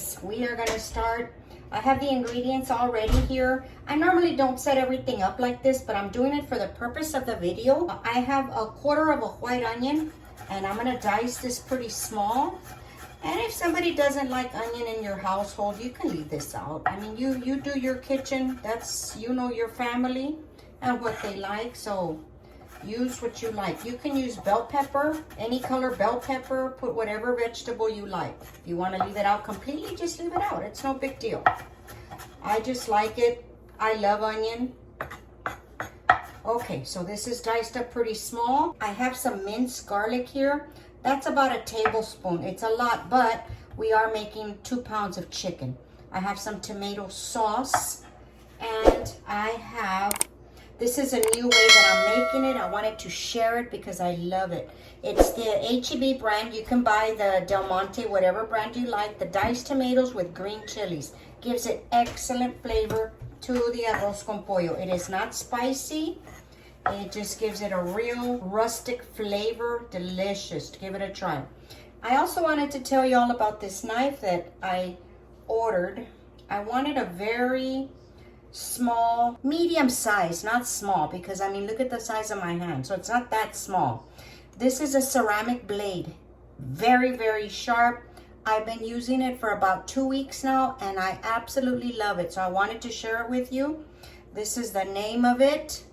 guys, we are gonna start. I have the ingredients already here. I normally don't set everything up like this, but I'm doing it for the purpose of the video. I have a quarter of a white onion, and I'm gonna dice this pretty small. And if somebody doesn't like onion in your household, you can leave this out. I mean, you do your kitchen. That's, you know, your family and what they like. So use what you like. You can use bell pepper, any color bell pepper. Put whatever vegetable you like. If you want to leave it out completely, just leave it out. It's no big deal. I just like it. I love onion. Okay, so this is diced up pretty small. I have some minced garlic here. That's about a tablespoon. It's a lot, but we are making 2 pounds of chicken. I have some tomato sauce, and I have, this is a new way that I'm making it. I wanted to share it because I love it. It's the H-E-B brand. You can buy the Del Monte, whatever brand you like. The diced tomatoes with green chilies. Gives it excellent flavor to the arroz con pollo. It is not spicy. It just gives it a real rustic flavor. Delicious. Give it a try. I also wanted to tell you all about this knife that I ordered. I wanted a very small, medium size, not small, because I mean, look at the size of my hand. So it's not that small. This is a ceramic blade. Very, very sharp. I've been using it for about 2 weeks now, and I absolutely love it. So I wanted to share it with you. This is the name of it.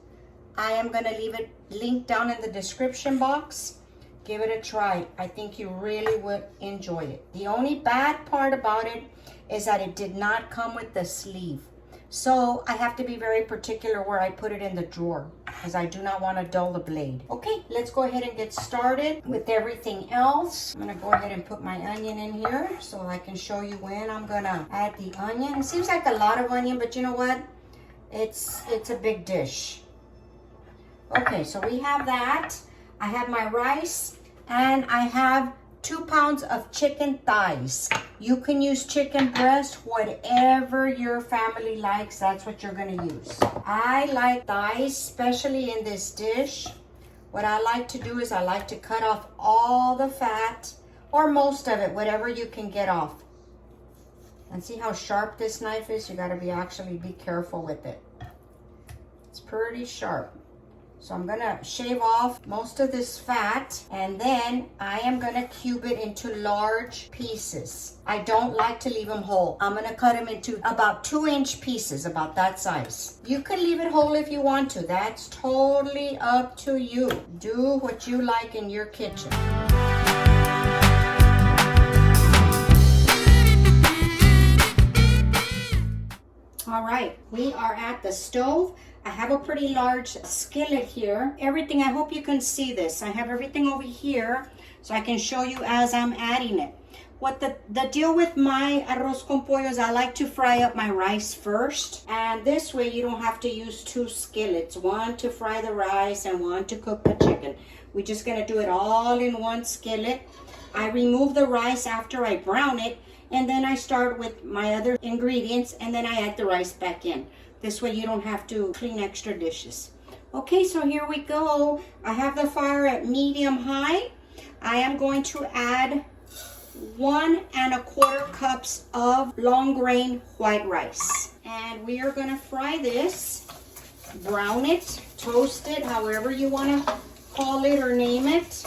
I am going to leave it linked down in the description box. Give it a try. I think you really would enjoy it. The only bad part about it is that it did not come with the sleeve. So I have to be very particular where I put it in the drawer, because I do not want to dull the blade. Okay, let's go ahead and get started with everything else. I'm going to go ahead and put my onion in here so I can show you when I'm going to add the onion. It seems like a lot of onion, but you know what? It's a big dish. Okay, so we have that. I have my rice, and I have 2 pounds of chicken thighs. You can use chicken breast, whatever your family likes, that's what you're gonna use. I like thighs, especially in this dish. What I like to do is I like to cut off all the fat, or most of it, whatever you can get off. And see how sharp this knife is? You gotta be careful with it. It's pretty sharp. So I'm gonna shave off most of this fat, and then I am gonna cube it into large pieces. I don't like to leave them whole. I'm gonna cut them into about 2-inch pieces, about that size. You can leave it whole if you want to. That's totally up to you. Do what you like in your kitchen. All right, we are at the stove. I have a pretty large skillet here. Everything, I hope you can see this. I have everything over here so I can show you as I'm adding it. What the deal with my arroz con pollo is I like to fry up my rice first. And this way you don't have to use 2 skillets. One to fry the rice and one to cook the chicken. We're just gonna do it all in one skillet. I remove the rice after I brown it, and then I start with my other ingredients, and then I add the rice back in. This way you don't have to clean extra dishes. Okay, so here we go. I have the fire at medium high. I am going to add 1 1/4 cups of long grain white rice. And we are gonna fry this, brown it, toast it, however you wanna call it or name it.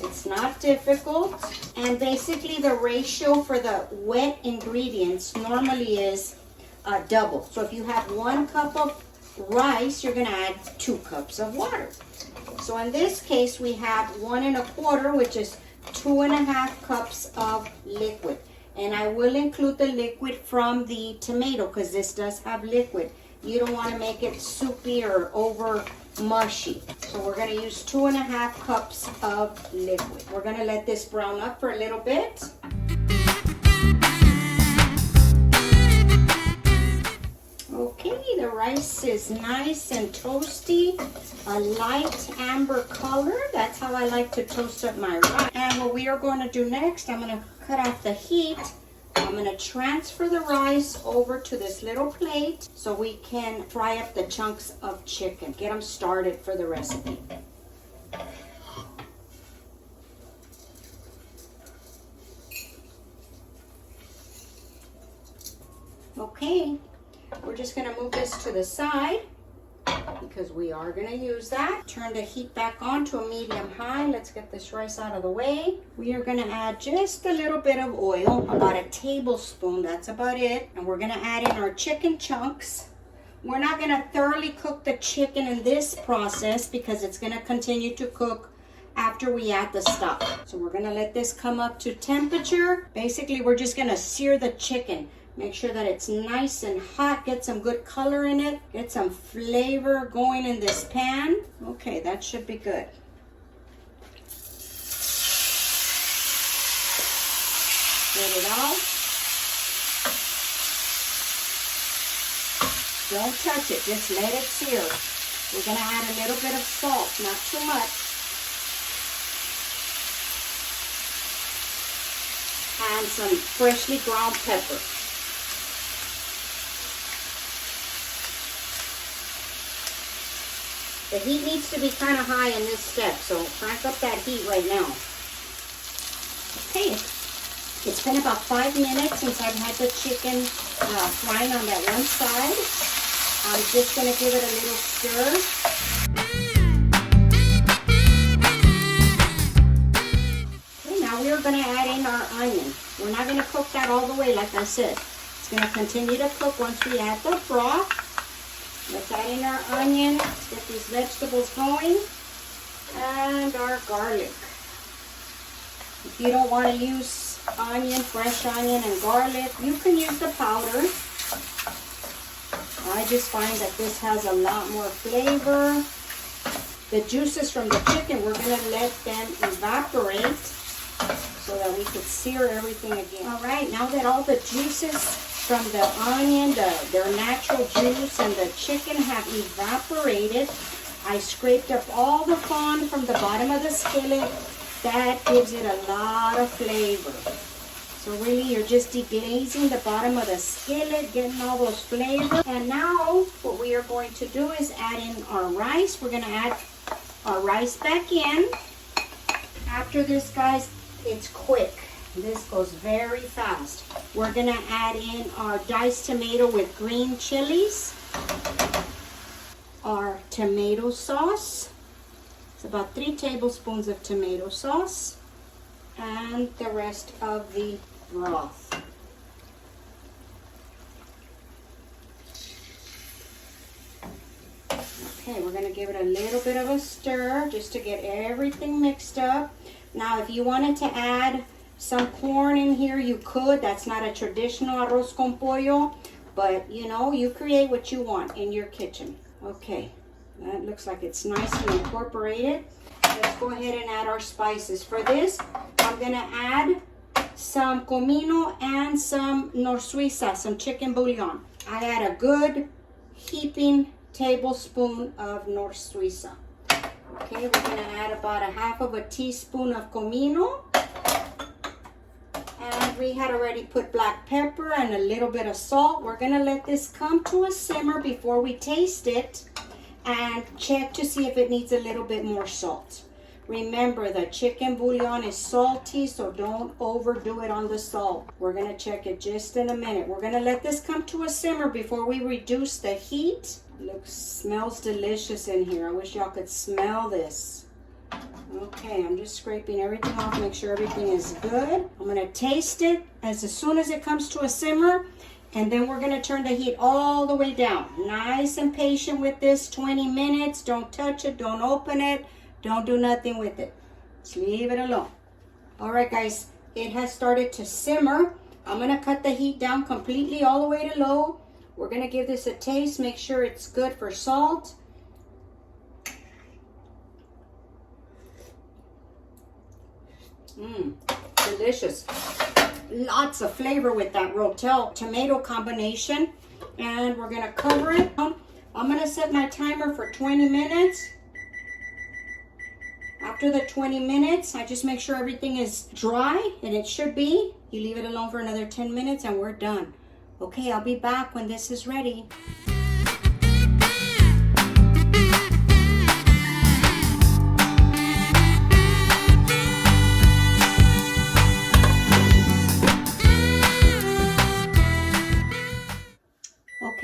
It's not difficult. And basically the ratio for the wet ingredients normally is double. So if you have 1 cup of rice, you're gonna add 2 cups of water. So in this case, we have 1 1/4, which is 2 1/2 cups of liquid. And I will include the liquid from the tomato because this does have liquid. You don't want to make it soupy or over mushy. So we're going to use 2 1/2 cups of liquid. We're going to let this brown up for a little bit. Okay, the rice is nice and toasty, a light amber color. That's how I like to toast up my rice. And what we are going to do next, I'm going to cut off the heat. I'm going to transfer the rice over to this little plate so we can fry up the chunks of chicken. Get them started for the recipe. Okay, we're just gonna move this to the side because we are gonna use that. Turn the heat back on to a medium high. Let's get this rice out of the way. We are gonna add just a little bit of oil, about a tablespoon, that's about it. And we're gonna add in our chicken chunks. We're not gonna thoroughly cook the chicken in this process because it's gonna continue to cook after we add the stuff. So we're gonna let this come up to temperature. Basically, we're just gonna sear the chicken. Make sure that it's nice and hot. Get some good color in it. Get some flavor going in this pan. Okay, that should be good. Get it out. Don't touch it, just let it sear. We're gonna add a little bit of salt, not too much. And some freshly ground pepper. The heat needs to be kind of high in this step, so crank up that heat right now. Okay, it's been about 5 minutes since I've had the chicken frying on that one side. I'm just going to give it a little stir. Okay, now we're going to add in our onion. We're not going to cook that all the way like I said. It's going to continue to cook once we add the broth. Let's add in our onion. Let's get these vegetables going. And our garlic. If you don't want to use onion, fresh onion and garlic, you can use the powder. I just find that this has a lot more flavor. The juices from the chicken, we're going to let them evaporate so that we could sear everything again. All right, now that all the juices from the onion, their natural juice, and the chicken have evaporated, I scraped up all the fond from the bottom of the skillet. That gives it a lot of flavor. So really, you're just deglazing the bottom of the skillet, getting all those flavors. And now, what we are going to do is add in our rice. We're gonna add our rice back in. After this, guys, it's quick. This goes very fast. We're gonna add in our diced tomato with green chilies, our tomato sauce. It's about 3 tablespoons of tomato sauce, and the rest of the broth. Okay, we're gonna give it a little bit of a stir just to get everything mixed up. Now, if you wanted to add some corn in here, you could. That's not a traditional arroz con pollo, but you know, you create what you want in your kitchen. Okay, that looks like it's nicely incorporated. Let's go ahead and add our spices. For this, I'm gonna add some comino and some nor suiza, some chicken bouillon. I add a good heaping tablespoon of nor suiza. Okay, we're gonna add about a half of a teaspoon of comino. And we had already put black pepper and a little bit of salt. We're gonna let this come to a simmer before we taste it and check to see if it needs a little bit more salt. Remember, the chicken bouillon is salty, so don't overdo it on the salt. We're gonna check it just in a minute. We're gonna let this come to a simmer before we reduce the heat. Smells delicious in here. I wish y'all could smell this. Okay, I'm just scraping everything off, make sure everything is good. I'm gonna taste it as soon as it comes to a simmer, and then we're gonna turn the heat all the way down. Nice and patient with this, 20 minutes. Don't touch it, don't open it, don't do nothing with it. Just leave it alone. All right, guys, it has started to simmer. I'm gonna cut the heat down completely all the way to low. We're gonna give this a taste, make sure it's good for salt. Delicious. Lots of flavor with that rotel tomato combination. And we're gonna cover it. I'm gonna set my timer for 20 minutes. After the 20 minutes, I just make sure everything is dry, and it should be. You leave it alone for another 10 minutes and we're done. Okay, I'll be back when this is ready.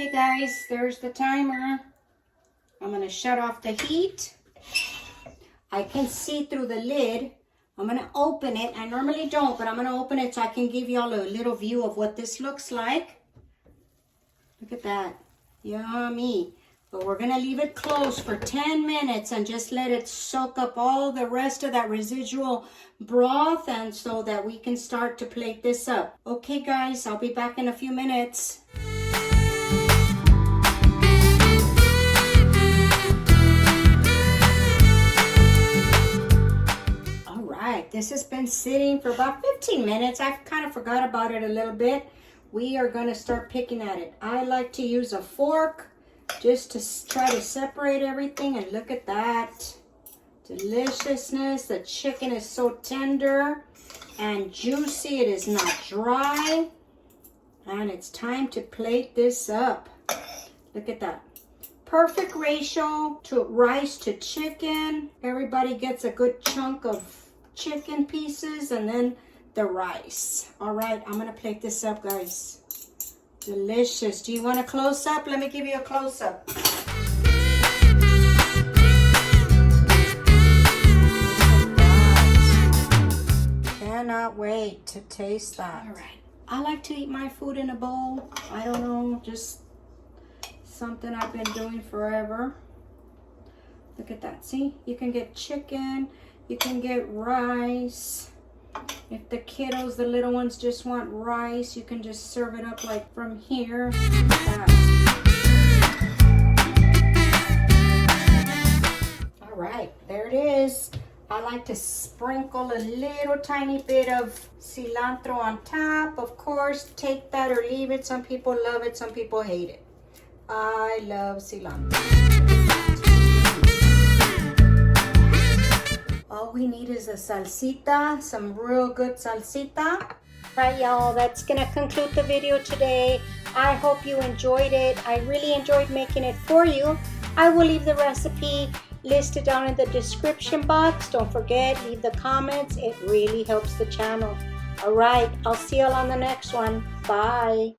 Okay guys, there's the timer. I'm gonna shut off the heat. I can see through the lid. I'm gonna open it. I normally don't, but I'm gonna open it so I can give y'all a little view of what this looks like. Look at that, yummy. But we're gonna leave it closed for 10 minutes and just let it soak up all the rest of that residual broth, and so that we can start to plate this up. Okay guys, I'll be back in a few minutes. All right, this has been sitting for about 15 minutes. I've kind of forgot about it a little bit. We are gonna start picking at it. I like to use a fork just to try to separate everything, and look at that deliciousness. The chicken is so tender and juicy. It is not dry, and it's time to plate this up. Look at that. Perfect ratio to rice to chicken. Everybody gets a good chunk of chicken pieces and then the rice. All right, I'm gonna plate this up, guys. Delicious. Do you want a close-up? Let me give you a close-up. Cannot wait to taste that. All right. I like to eat my food in a bowl. I don't know, just something I've been doing forever. Look at that. See, you can get chicken, you can get rice. If the kiddos, the little ones, just want rice, you can just serve it up like from here. All right, there it is. I like to sprinkle a little tiny bit of cilantro on top. Of course, take that or leave it. Some people love it, some people hate it. I love cilantro. All we need is a salsita, some real good salsita. All right, y'all, that's gonna conclude the video today. I hope you enjoyed it. I really enjoyed making it for you. I will leave the recipe listed down in the description box. Don't forget, leave the comments. It really helps the channel. All right, I'll see y'all on the next one. Bye.